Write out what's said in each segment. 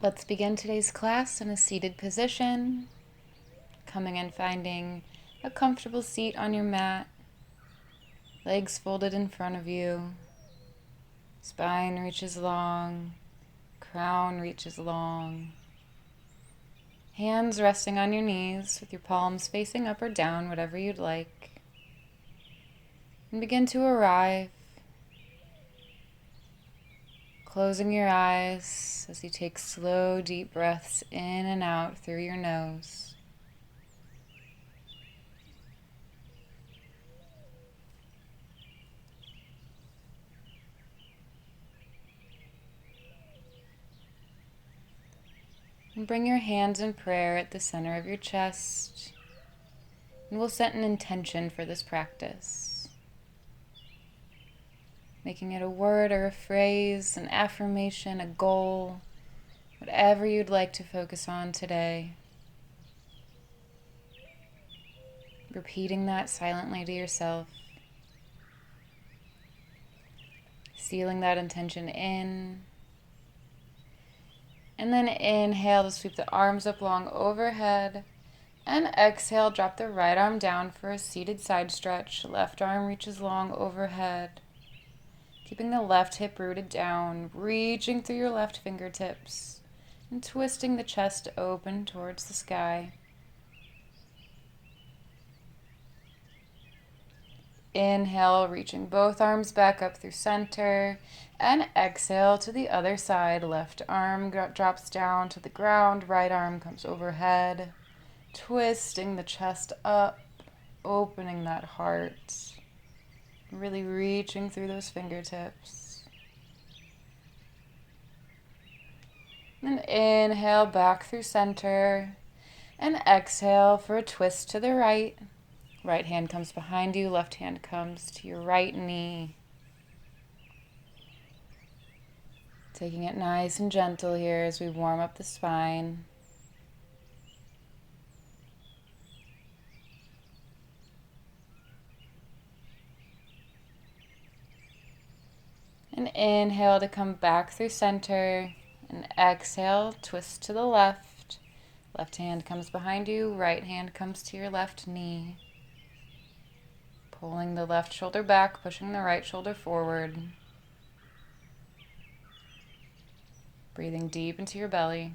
Let's begin today's class in a seated position, coming and finding a comfortable seat on your mat, legs folded in front of you, spine reaches long, crown reaches long, hands resting on your knees with your palms facing up or down, whatever you'd like, and begin to arrive, closing your eyes as you take slow, deep breaths in and out through your nose. And bring your hands in prayer at the center of your chest. And we'll set an intention for this practice, making it a word or a phrase, an affirmation, a goal, whatever you'd like to focus on today. Repeating that silently to yourself. Sealing that intention in. And then inhale to sweep the arms up long overhead. And exhale, drop the right arm down for a seated side stretch. Left arm reaches long overhead. Keeping the left hip rooted down, reaching through your left fingertips and twisting the chest open towards the sky. Inhale, reaching both arms back up through center, and exhale to the other side. Left arm drops down to the ground, right arm comes overhead, twisting the chest up, opening that heart, really reaching through those fingertips. And inhale back through center, and exhale for a twist to the right. Right hand comes behind you, left hand comes to your right knee. Taking it nice and gentle here as we warm up the spine. And inhale to come back through center. And exhale, twist to the left. Left hand comes behind you, right hand comes to your left knee. Pulling the left shoulder back, pushing the right shoulder forward. Breathing deep into your belly.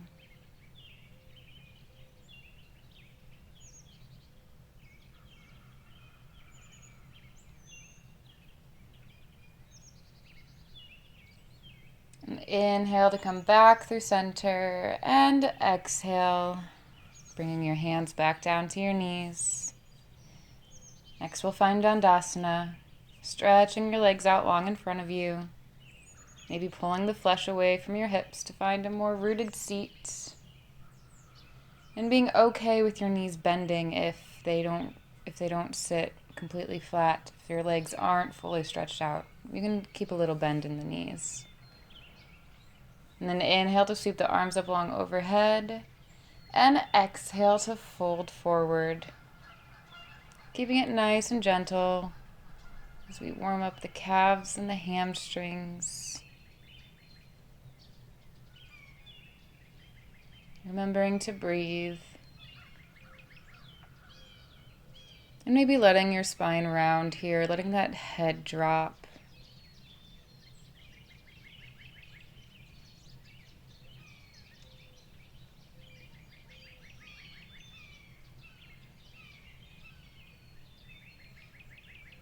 And inhale to come back through center, and exhale, bringing your hands back down to your knees. Next we'll find Dandasana, stretching your legs out long in front of you, maybe pulling the flesh away from your hips to find a more rooted seat, and being okay with your knees bending if they don't sit completely flat, if your legs aren't fully stretched out. You can keep a little bend in the knees. And then inhale to sweep the arms up long overhead, and exhale to fold forward. Keeping it nice and gentle as we warm up the calves and the hamstrings. Remembering to breathe. And maybe letting your spine round here, letting that head drop.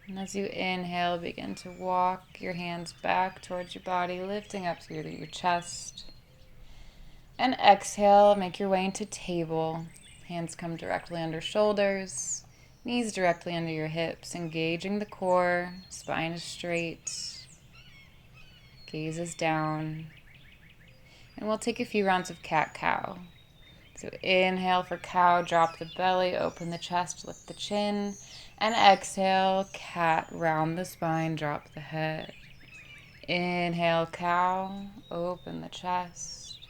And as you inhale, begin to walk your hands back towards your body, lifting up through your chest. And exhale, make your way into table. Hands come directly under shoulders, knees directly under your hips, engaging the core, spine is straight, gaze is down. And we'll take a few rounds of cat-cow. So inhale for cow, drop the belly, open the chest, lift the chin. And exhale, cat, round the spine, drop the head. Inhale, cow, open the chest.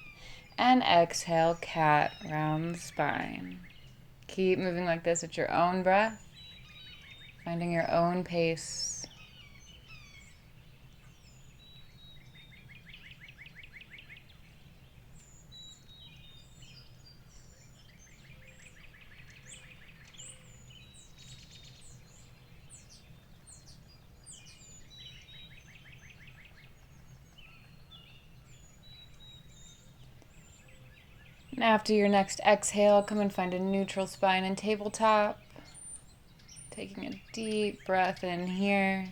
And exhale, cat, round the spine. Keep moving like this at your own breath, finding your own pace. And after your next exhale, come and find a neutral spine and tabletop. Taking a deep breath in here.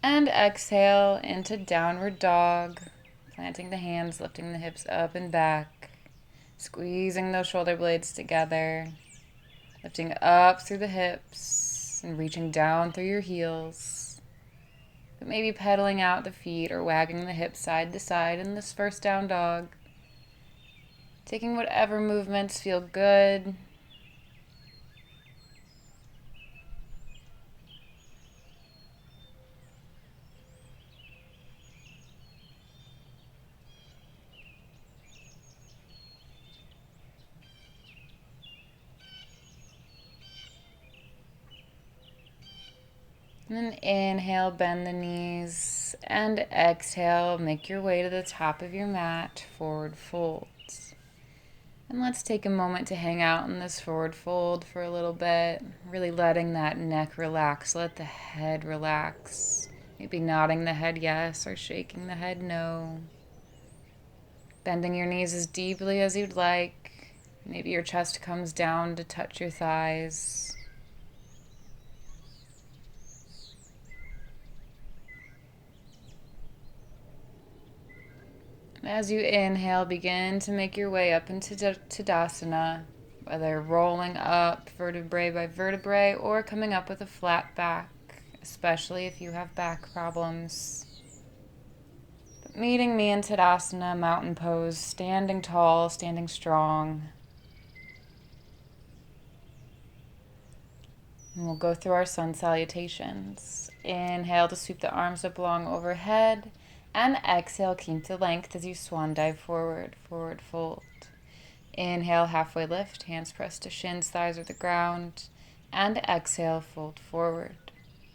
And exhale into downward dog. Planting the hands, lifting the hips up and back. Squeezing those shoulder blades together. Lifting up through the hips and reaching down through your heels. But maybe pedaling out the feet or wagging the hips side to side in this first down dog. Taking whatever movements feel good. And then inhale, bend the knees, and exhale, make your way to the top of your mat, forward fold. And let's take a moment to hang out in this forward fold for a little bit, really letting that neck relax, let the head relax. Maybe nodding the head yes or shaking the head no. Bending your knees as deeply as you'd like. Maybe your chest comes down to touch your thighs. As you inhale, begin to make your way up into Tadasana, whether rolling up vertebrae by vertebrae or coming up with a flat back, especially if you have back problems. But meeting me in Tadasana, mountain pose, standing tall, standing strong. And we'll go through our sun salutations. Inhale to sweep the arms up long overhead. And exhale, keep the length as you swan dive forward, forward fold. Inhale, halfway lift, hands pressed to shins, thighs or the ground. And exhale, fold forward.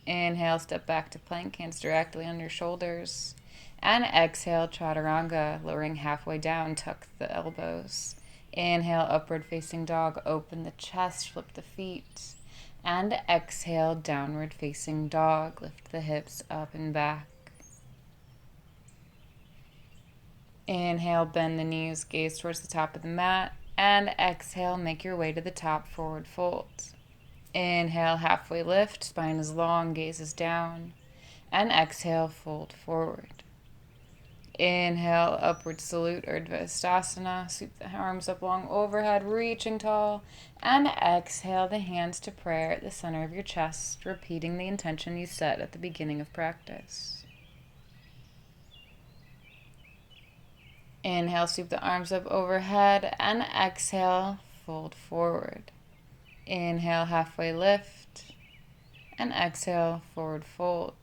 Inhale, step back to plank, hands directly on your shoulders. And exhale, chaturanga, lowering halfway down, tuck the elbows. Inhale, upward facing dog, open the chest, flip the feet. And exhale, downward facing dog, lift the hips up and back. Inhale, bend the knees, gaze towards the top of the mat. And exhale, make your way to the top, forward fold. Inhale, halfway lift, spine is long, gaze is down. And exhale, fold forward. Inhale, upward salute, Urdhva Ustasana. Sweep the arms up long overhead, reaching tall. And exhale, the hands to prayer at the center of your chest, repeating the intention you set at the beginning of practice. Inhale, sweep the arms up overhead, and exhale, fold forward. Inhale, halfway lift, and exhale, forward fold.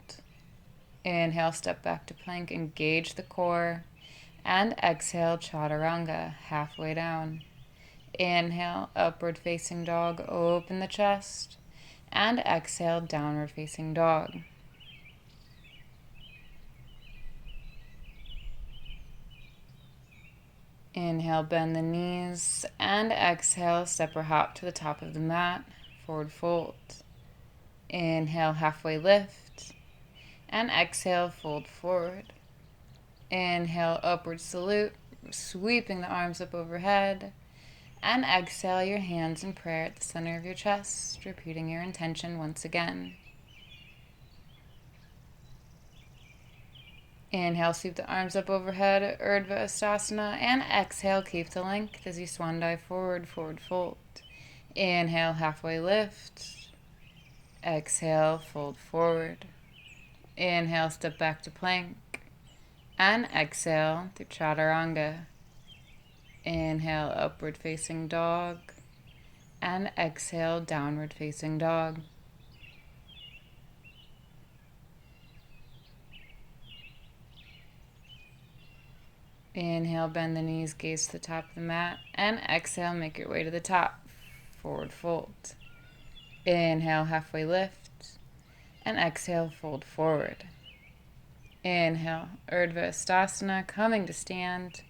Inhale, step back to plank, engage the core, and exhale, chaturanga, halfway down. Inhale, upward facing dog, open the chest, and exhale, downward facing dog. Inhale, bend the knees, and exhale, step or hop to the top of the mat, forward fold. Inhale, halfway lift, and exhale, fold forward. Inhale, upward salute, sweeping the arms up overhead, and exhale, your hands in prayer at the center of your chest, repeating your intention once again. Inhale, sweep the arms up overhead, Urdhva Ustasana, and exhale, keep the length as you swan dive forward, forward fold. Inhale, halfway lift. Exhale, fold forward. Inhale, step back to plank. And exhale through chaturanga. Inhale, upward facing dog. And exhale, downward facing dog. Inhale, bend the knees, gaze to the top of the mat. And exhale, make your way to the top, forward fold. Inhale, halfway lift. And exhale, fold forward. Inhale, Urdhva Ustasana, coming to stand.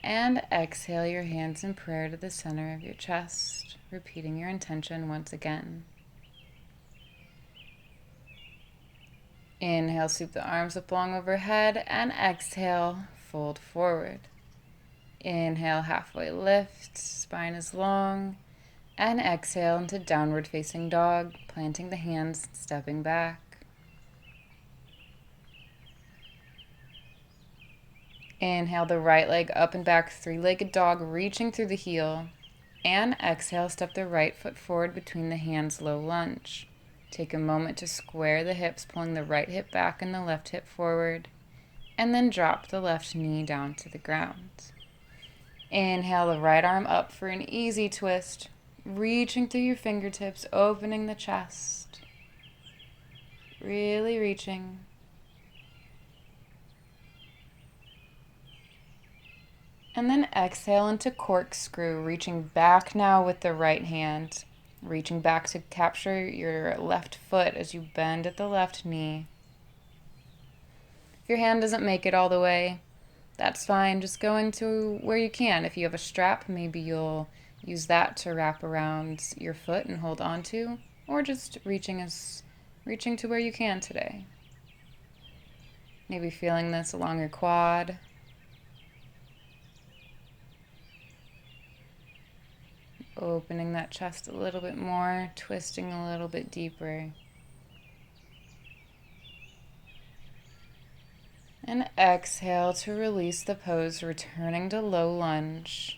And exhale, your hands in prayer to the center of your chest, repeating your intention once again. Inhale, sweep the arms up long overhead, and exhale, fold forward. Inhale, halfway lift, spine is long. And exhale into downward facing dog, planting the hands, stepping back. Inhale the right leg up and back, three-legged dog, reaching through the heel. And exhale, step the right foot forward between the hands, low lunge. Take a moment to square the hips, pulling the right hip back and the left hip forward. And then drop the left knee down to the ground. Inhale the right arm up for an easy twist, reaching through your fingertips, opening the chest. Really reaching. And then exhale into corkscrew, reaching back now with the right hand. Reaching back to capture your left foot as you bend at the left knee. If your hand doesn't make it all the way, that's fine. Just going to where you can. If you have a strap, maybe you'll use that to wrap around your foot and hold on to, or just reaching to where you can today. Maybe feeling this along your quad. Opening that chest a little bit more, twisting a little bit deeper. And exhale to release the pose, returning to low lunge.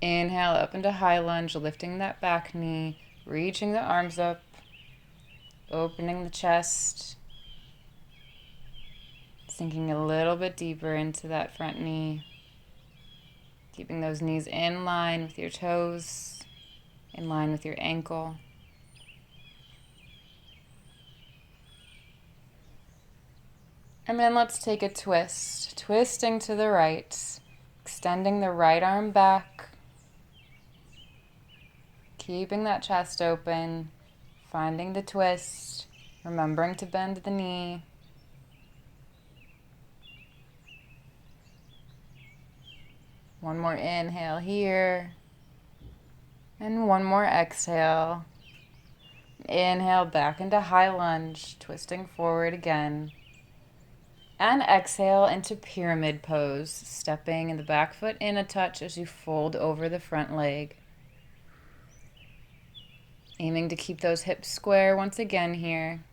Inhale up into high lunge, lifting that back knee, reaching the arms up, opening the chest, sinking a little bit deeper into that front knee. Keeping those knees in line with your toes, in line with your ankle. And then let's take a twist. Twisting to the right, extending the right arm back, keeping that chest open, finding the twist, remembering to bend the knee. One more inhale here. And one more exhale. Inhale back into high lunge, twisting forward again. And exhale into pyramid pose, stepping the back foot in a touch as you fold over the front leg. Aiming to keep those hips square once again here.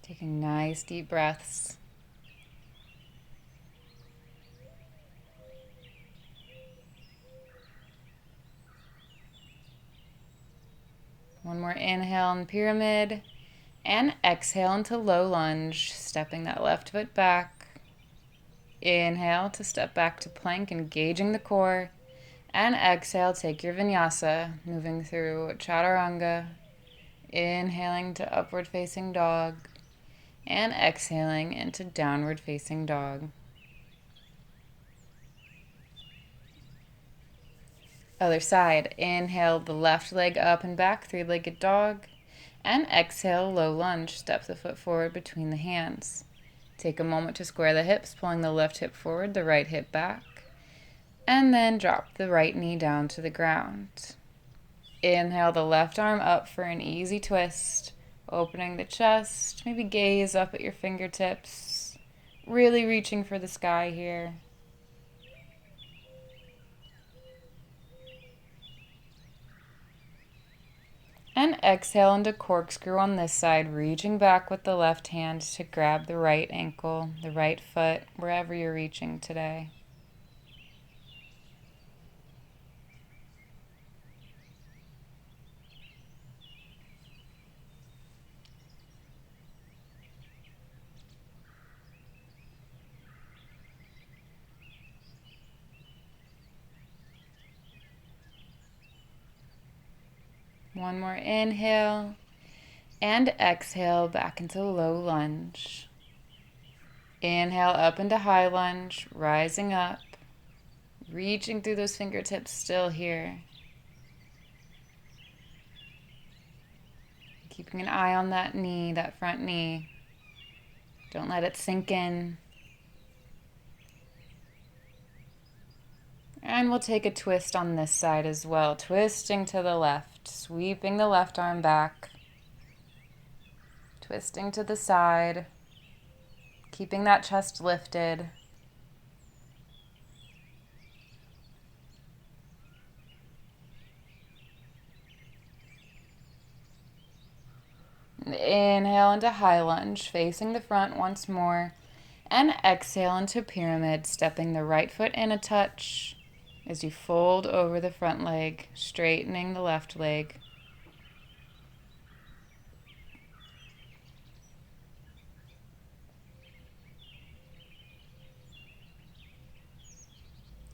Taking nice deep breaths. One more inhale in pyramid. And exhale into low lunge, stepping that left foot back. Inhale to step back to plank, engaging the core. And exhale, take your vinyasa, moving through chaturanga. Inhaling to upward facing dog. And exhaling into downward facing dog. Other side. Inhale the left leg up and back, three-legged dog. And exhale, low lunge. Step the foot forward between the hands. Take a moment to square the hips, pulling the left hip forward, the right hip back. And then drop the right knee down to the ground. Inhale the left arm up for an easy twist. Opening the chest, maybe gaze up at your fingertips. Really reaching for the sky here. And exhale into corkscrew on this side, reaching back with the left hand to grab the right ankle, the right foot, wherever you're reaching today. One more inhale and exhale back into low lunge. Inhale up into high lunge, rising up, reaching through those fingertips, still here. Keeping an eye on that knee, that front knee. Don't let it sink in. And we'll take a twist on this side as well. Twisting to the left, sweeping the left arm back. Twisting to the side, keeping that chest lifted. Inhale into high lunge, facing the front once more. And exhale into pyramid, stepping the right foot in a touch as you fold over the front leg, straightening the left leg.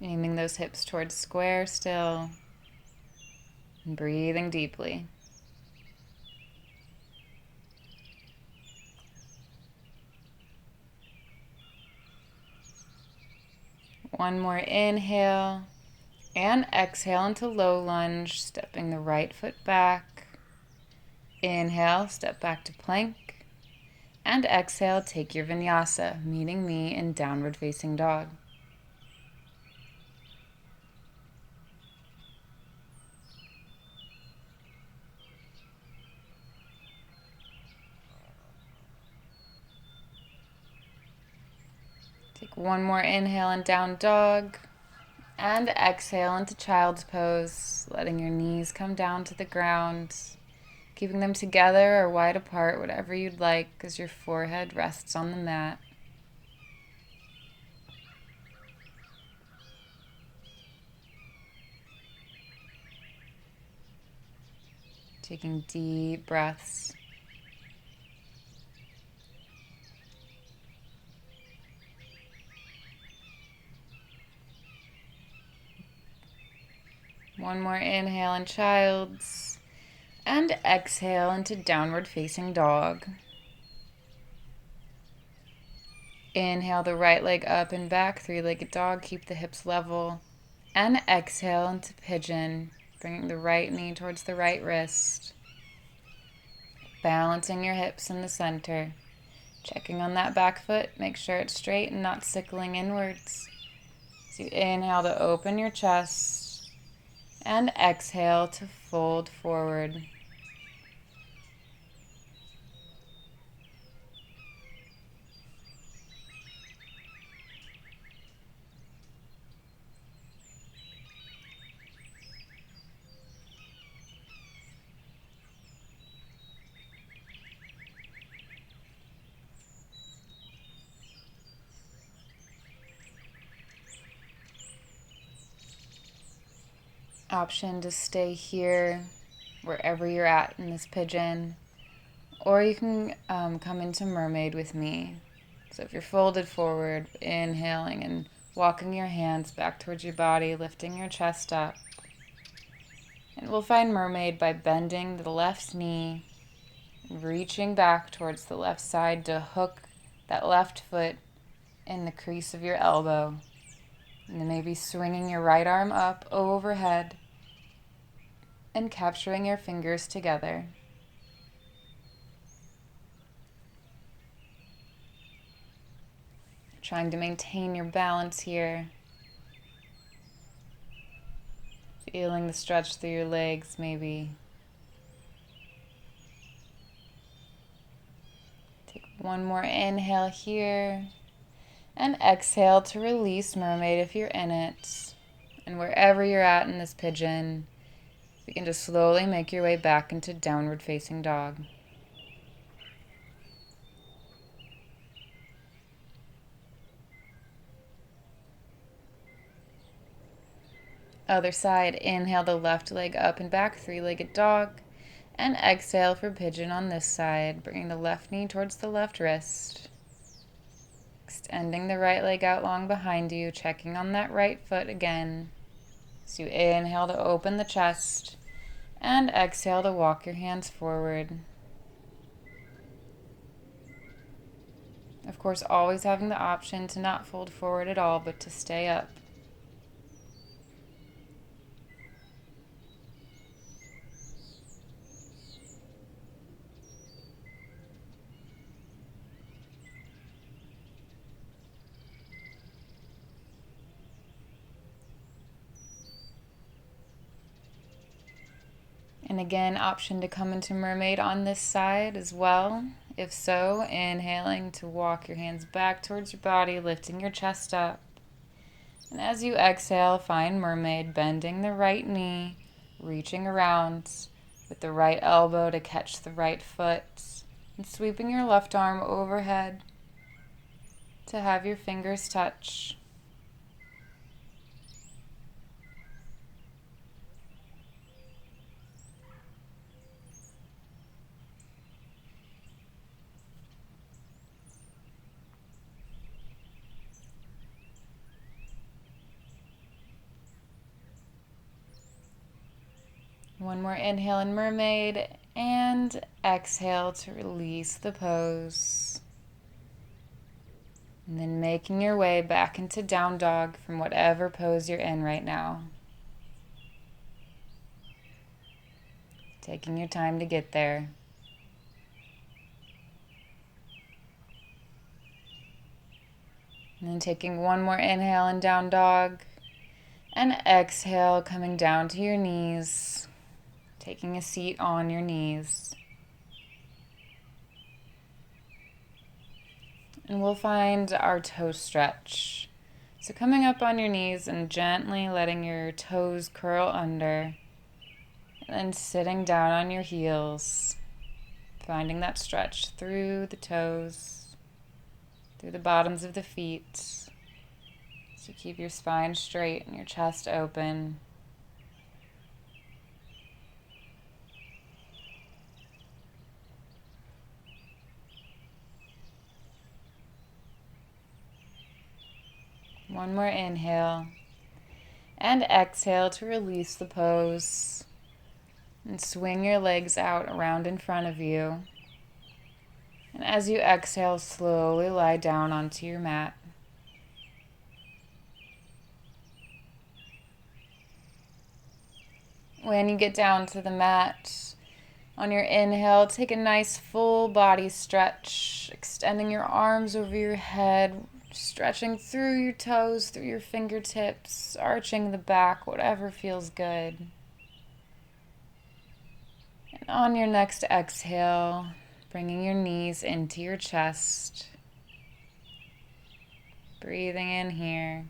Aiming those hips towards square still. And breathing deeply. One more inhale. And exhale into low lunge, stepping the right foot back. Inhale, step back to plank. And exhale, take your vinyasa, meeting me in downward facing dog. Take one more inhale in down dog. And exhale into child's pose, letting your knees come down to the ground, keeping them together or wide apart, whatever you'd like, as your forehead rests on the mat. Taking deep breaths. One more inhale in child's. And exhale into downward facing dog. Inhale the right leg up and back, three-legged dog, keep the hips level. And exhale into pigeon, bringing the right knee towards the right wrist. Balancing your hips in the center. Checking on that back foot, make sure it's straight and not sickling inwards. So you inhale to open your chest and exhale to fold forward. Option to stay here wherever you're at in this pigeon, or you can come into mermaid with me. So if you're folded forward, inhaling and walking your hands back towards your body, lifting your chest up. And we'll find mermaid by bending the left knee, reaching back towards the left side to hook that left foot in the crease of your elbow. And then maybe swinging your right arm up overhead and capturing your fingers together. Trying to maintain your balance here. Feeling the stretch through your legs maybe. Take one more inhale here. And exhale to release mermaid if you're in it. And wherever you're at in this pigeon, you can just slowly make your way back into downward facing dog. Other side, inhale the left leg up and back, three-legged dog. And exhale for pigeon on this side, bringing the left knee towards the left wrist. Extending the right leg out long behind you, checking on that right foot again. So you inhale to open the chest and exhale to walk your hands forward. Of course, always having the option to not fold forward at all, but to stay up. And again, option to come into mermaid on this side as well. If so, inhaling to walk your hands back towards your body, lifting your chest up. And as you exhale, find mermaid, bending the right knee, reaching around with the right elbow to catch the right foot, and sweeping your left arm overhead to have your fingers touch. One more inhale in mermaid, and exhale to release the pose. And then making your way back into down dog from whatever pose you're in right now. Taking your time to get there. And then taking one more inhale in down dog. And exhale, coming down to your knees. Taking a seat on your knees. And we'll find our toe stretch. So coming up on your knees and gently letting your toes curl under. And then sitting down on your heels. Finding that stretch through the toes, through the bottoms of the feet. So keep your spine straight and your chest open. One more inhale. And exhale to release the pose. And swing your legs out around in front of you. And as you exhale, slowly lie down onto your mat. When you get down to the mat, on your inhale, take a nice full body stretch, extending your arms over your head, stretching through your toes, through your fingertips, arching the back, whatever feels good. And on your next exhale, bringing your knees into your chest, breathing in here.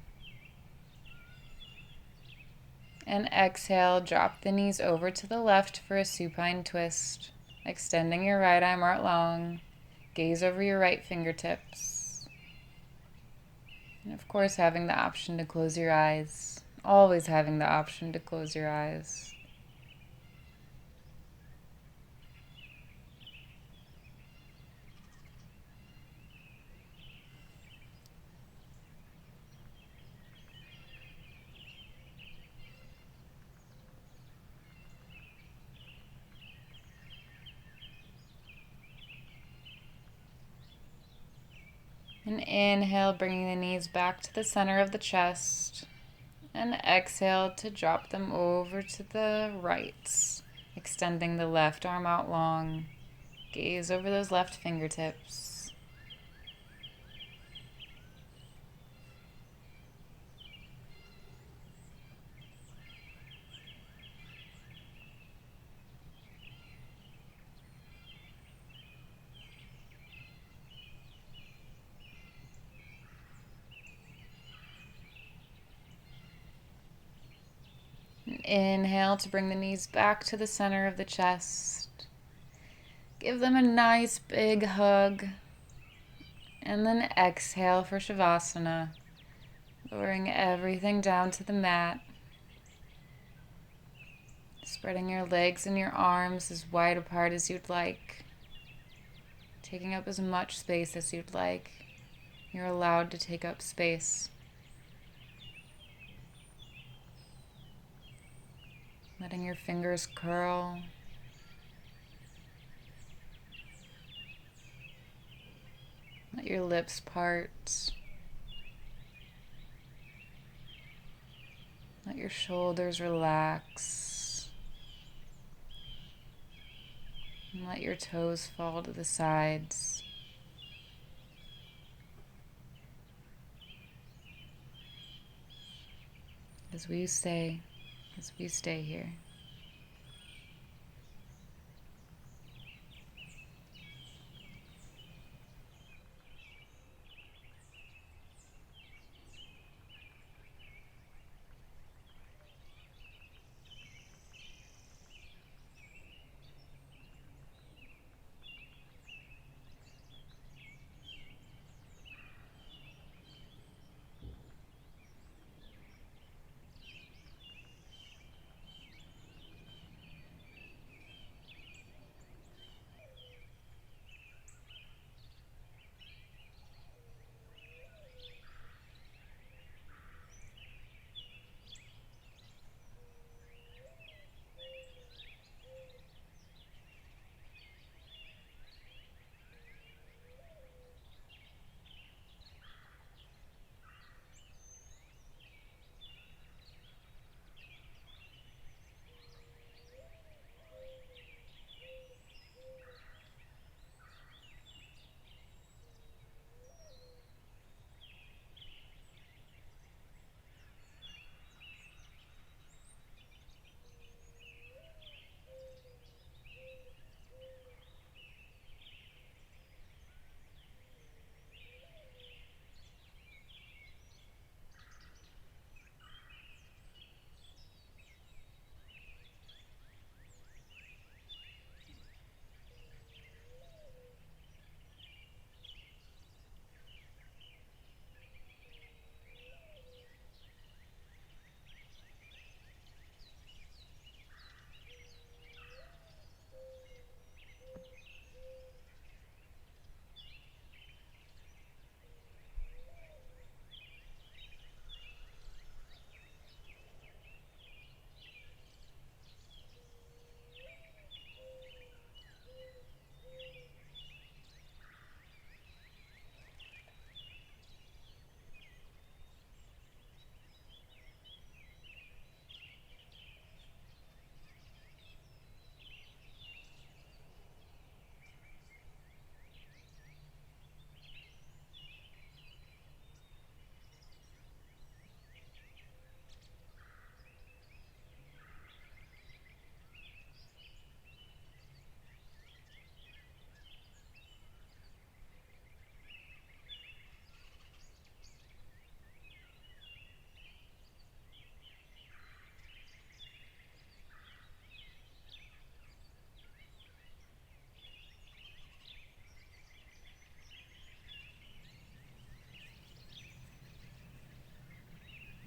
And exhale, drop the knees over to the left for a supine twist, extending your right arm out long, gaze over your right fingertips. And of course, having the option to close your eyes, always having the option to close your eyes. And inhale, bringing the knees back to the center of the chest. And exhale to drop them over to the right, extending the left arm out long. Gaze over those left fingertips. Inhale to bring the knees back to the center of the chest. Give them a nice big hug. And then exhale for Shavasana, lowering everything down to the mat. Spreading your legs and your arms as wide apart as you'd like. Taking up as much space as you'd like. You're allowed to take up space. Letting your fingers curl. Let your lips part. Let your shoulders relax. And let your toes fall to the sides. As we stay here.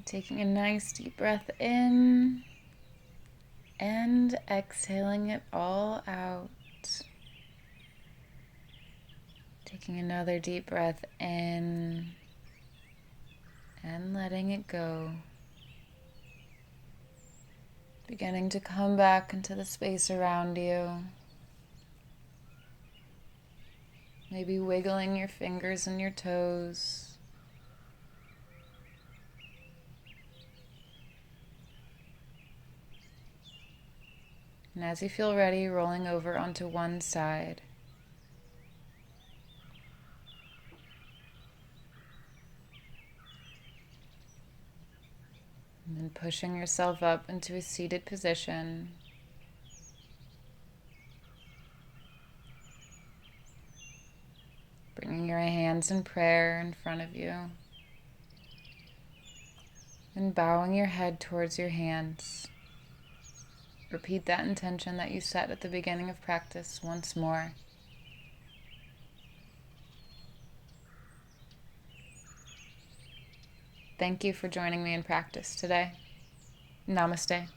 Taking a nice deep breath in and exhaling it all out. Taking another deep breath in and letting it go. Beginning to come back into the space around you. Maybe wiggling your fingers and your toes. And as you feel ready, rolling over onto one side. And then pushing yourself up into a seated position. Bringing your hands in prayer in front of you. And bowing your head towards your hands. Repeat that intention that you set at the beginning of practice once more. Thank you for joining me in practice today. Namaste.